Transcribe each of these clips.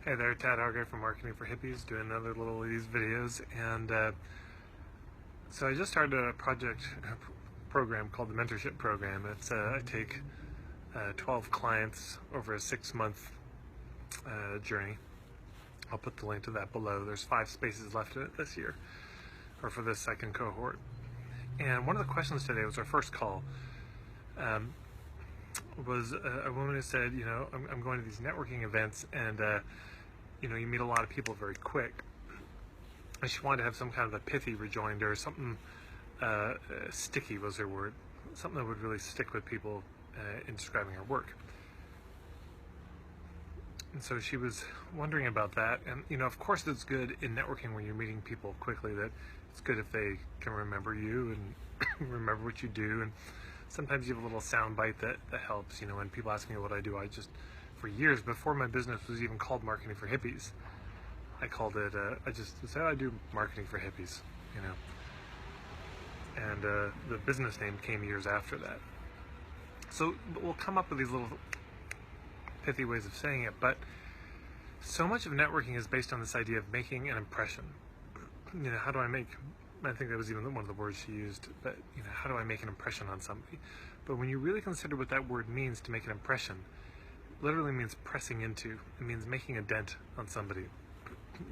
Hey there, Tad Hargrave from Marketing for Hippies, doing another little of these videos. And so I just started a program called the Mentorship Program. It's I take 12 clients over a 6-month journey. I'll put the link to that below. There's 5 spaces left in it this year, or for this second cohort. And one of the questions today was our first call. Was a woman who said, I'm going to these networking events and you meet a lot of people very quick. And she wanted to have some kind of a pithy rejoinder, or something sticky was her word, something that would really stick with people in describing her work. And so she was wondering about that. And of course it's good in networking when you're meeting people quickly, that it's good if they can remember you and remember what you do. And sometimes you have a little sound bite that helps. When people ask me what I do, for years, before my business was even called Marketing for Hippies, I called it, I just said I do marketing for hippies, and the business name came years after that. So we'll come up with these little pithy ways of saying it, but so much of networking is based on this idea of making an impression. How do I make, I think that was even one of the words she used, but how do I make an impression on somebody? But when you really consider what that word means, to make an impression, literally means pressing into. It means making a dent on somebody,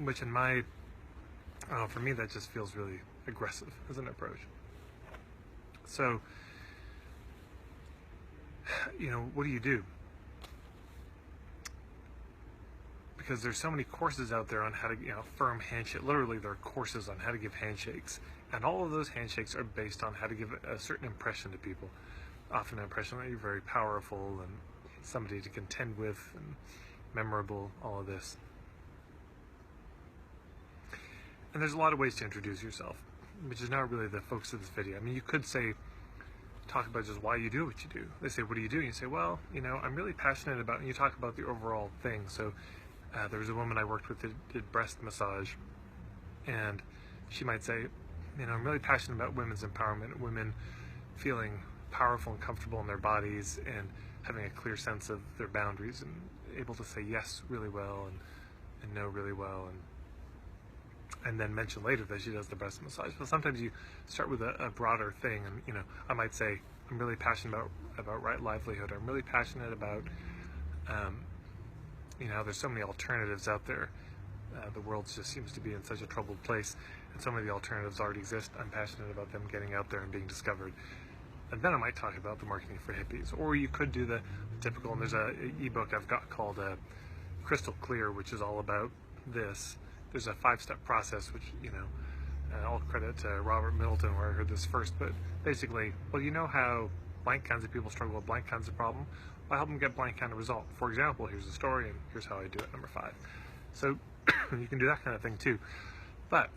which for me, that just feels really aggressive as an approach. So, what do you do? Because there's so many courses out there on how to, firm handshake. Literally, there are courses on how to give handshakes. And all of those handshakes are based on how to give a certain impression to people. Often an impression that you're very powerful and somebody to contend with and memorable, all of this. And there's a lot of ways to introduce yourself, which is not really the focus of this video. I mean, you could talk about just why you do what you do. They say, what do you do? And you say, well, I'm really passionate about, and you talk about the overall thing. So there was a woman I worked with that did breast massage, and she might say, I'm really passionate about women's empowerment, women feeling powerful and comfortable in their bodies and having a clear sense of their boundaries and able to say yes really well and no really well, and then mention later that she does the breast massage. But sometimes you start with a broader thing, and I might say, I'm really passionate about right livelihood. I'm really passionate about there's so many alternatives out there. The world just seems to be in such a troubled place, and so many of the alternatives already exist. I'm passionate about them getting out there and being discovered. And then I might talk about the Marketing for Hippies. Or you could do the typical, and there's an ebook I've got called Crystal Clear, which is all about this. There's a 5-step process, which, all credit to Robert Middleton, where I heard this first. But basically, well, how blank kinds of people struggle with blank kinds of problem? Well, I help them get blank kind of result. For example, here's the story, and here's how I do it, number 5. So you can do that kind of thing too. But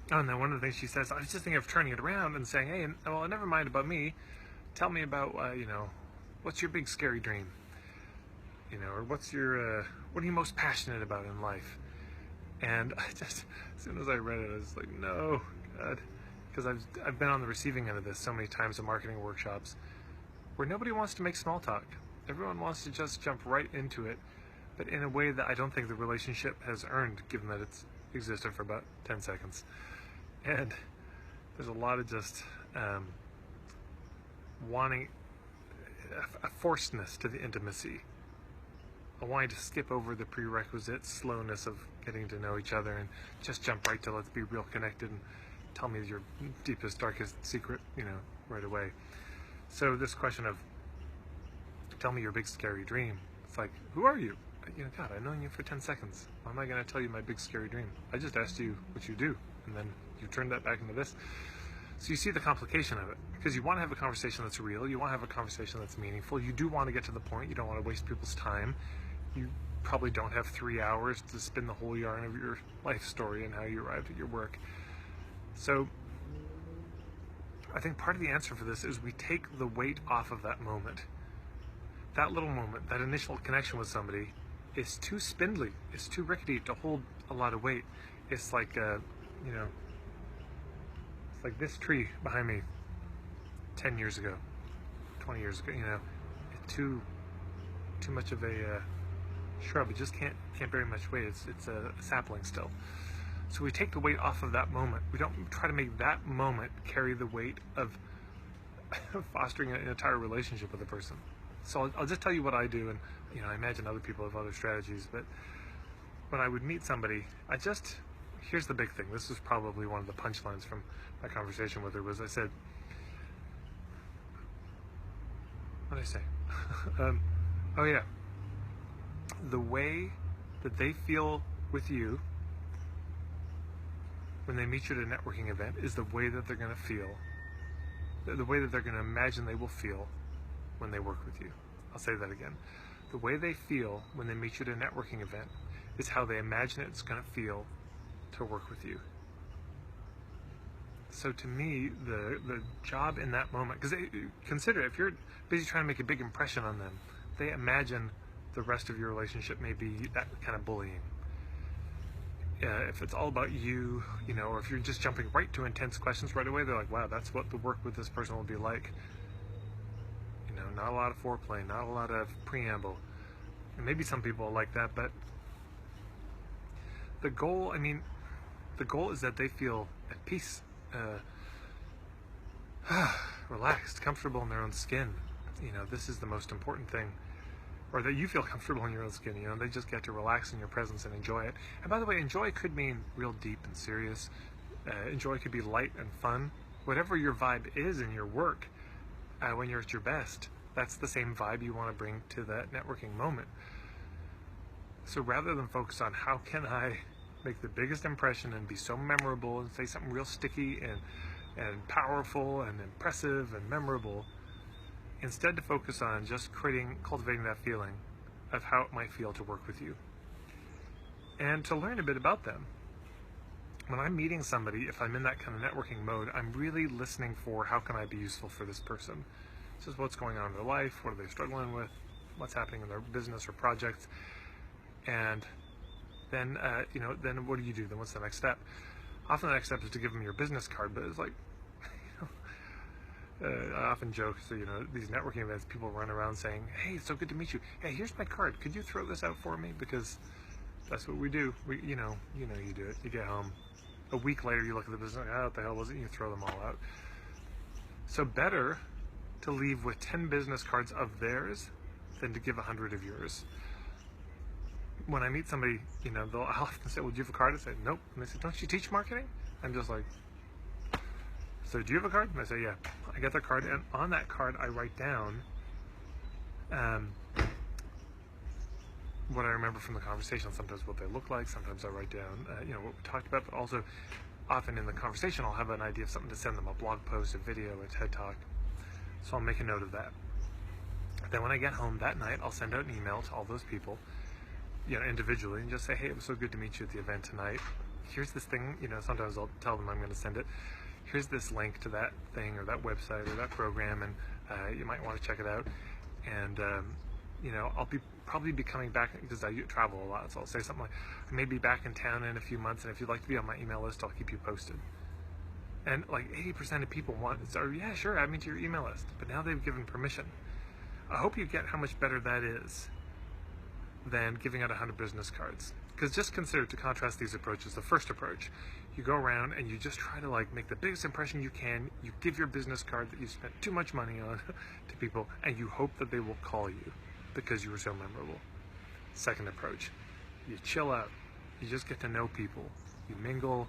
and then one of the things she says, I was just thinking of turning it around and saying, hey, well, never mind about me. Tell me about, what's your big scary dream? Or what's your, what are you most passionate about in life? And I just, as soon as I read it, I was like, no, God. Because I've been on the receiving end of this so many times in marketing workshops where nobody wants to make small talk. Everyone wants to just jump right into it, but in a way that I don't think the relationship has earned, given that it's existed for about 10 seconds. And there's a lot of just wanting a forcedness to the intimacy, a wanting to skip over the prerequisite slowness of getting to know each other and just jump right to let's be real connected and tell me your deepest, darkest secret, right away. So this question of tell me your big scary dream, it's like, who are you? God, I've known you for 10 seconds. Why am I going to tell you my big scary dream? I just asked you what you do, and then you turned that back into this. So you see the complication of it, because you want to have a conversation that's real. You want to have a conversation that's meaningful. You do want to get to the point. You don't want to waste people's time. You probably don't have 3 hours to spin the whole yarn of your life story and how you arrived at your work. So I think part of the answer for this is we take the weight off of that moment. That little moment, that initial connection with somebody, is too spindly, it's too rickety to hold a lot of weight. It's like, it's like this tree behind me 10 years ago, 20 years ago, too much of a shrub. It just can't bear much weight. It's a sapling still. So we take the weight off of that moment. We don't try to make that moment carry the weight of fostering an entire relationship with a person. So I'll just tell you what I do, and I imagine other people have other strategies, but when I would meet somebody, here's the big thing. This is probably one of the punchlines from my conversation with her. Was I said, what did I say? Oh yeah, the way that they feel with you when they meet you at a networking event is the way that they're going to feel, the way that they're going to imagine they will feel when they work with you. I'll say that again. The way they feel when they meet you at a networking event is how they imagine it's going to feel to work with you. So to me, the job in that moment, because consider if you're busy trying to make a big impression on them, they imagine the rest of your relationship may be that kind of bullying. If it's all about you, or if you're just jumping right to intense questions right away, they're like, wow, that's what the work with this person will be like. Not a lot of foreplay, not a lot of preamble. And maybe some people like that, but the goal is that they feel at peace, relaxed, comfortable in their own skin. This is the most important thing. Or that you feel comfortable in your own skin. They just get to relax in your presence and enjoy it. And by the way, enjoy could mean real deep and serious. Enjoy could be light and fun. Whatever your vibe is in your work, when you're at your best, that's the same vibe you want to bring to that networking moment. So rather than focus on how can I make the biggest impression and be so memorable and say something real sticky and powerful and impressive and memorable, instead to focus on just cultivating that feeling of how it might feel to work with you. And to learn a bit about them. When I'm meeting somebody, if I'm in that kind of networking mode, I'm really listening for how can I be useful for this person. This is what's going on in their life, what are they struggling with, what's happening in their business or projects, and then, then what do you do? Then what's the next step? Often the next step is to give them your business card, but it's like, I often joke, so these networking events, people run around saying, hey, it's so good to meet you. Hey, here's my card. Could you throw this out for me? Because that's what we do. You do it. You get home. A week later, you look at the business, like, what the hell was it? You throw them all out. So better to leave with 10 business cards of theirs than to give 100 of yours. When I meet somebody, I'll often say, well, do you have a card? I say, nope. And they say, don't you teach marketing? I'm just like, so do you have a card? And I say, yeah. I get their card, and on that card, I write down what I remember from the conversation. Sometimes what they look like. Sometimes I write down, what we talked about. But also, often in the conversation, I'll have an idea of something to send them: a blog post, a video, a TED Talk. So I'll make a note of that. Then when I get home that night, I'll send out an email to all those people, individually, and just say, hey, it was so good to meet you at the event tonight. Here's this thing. Sometimes I'll tell them I'm going to send it. Here's this link to that thing or that website or that program, and you might want to check it out. And I'll probably be coming back because I travel a lot, so I'll say something like, I may be back in town in a few months, and if you'd like to be on my email list, I'll keep you posted. And like 80% of people yeah, sure, add me to your email list. But now they've given permission. I hope you get how much better that is than giving out 100 business cards. Because just consider, to contrast these approaches, the first approach, you go around and you just try to make the biggest impression you can. You give your business card that you spent too much money on to people, and you hope that they will call you because you were so memorable. Second approach, you chill out. You just get to know people. You mingle.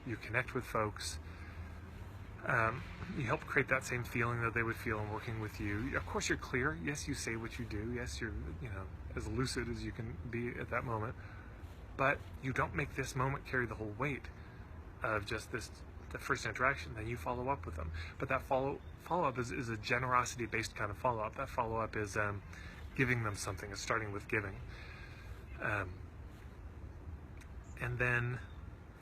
You connect with folks. You help create that same feeling that they would feel in working with you. Of course, you're clear. Yes, you say what you do. Yes, you're as lucid as you can be at that moment. But you don't make this moment carry the whole weight of just the first interaction. Then you follow up with them. But that follow-up is a generosity-based kind of follow-up. That follow-up is giving them something. It's starting with giving. And then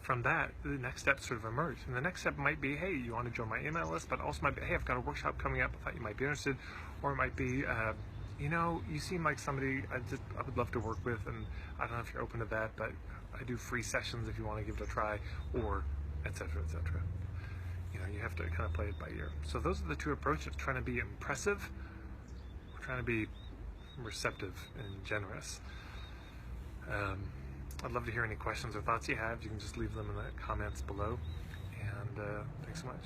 from that, the next steps sort of emerge. And the next step might be, hey, you want to join my email list? But also might be, hey, I've got a workshop coming up. I thought you might be interested. Or it might be, you seem like somebody I would love to work with, and I don't know if you're open to that, but I do free sessions if you want to give it a try, or et cetera, et cetera. You have to kind of play it by ear. So those are the two approaches: trying to be impressive, or trying to be receptive and generous. I'd love to hear any questions or thoughts you have. You can just leave them in the comments below. And thanks so much.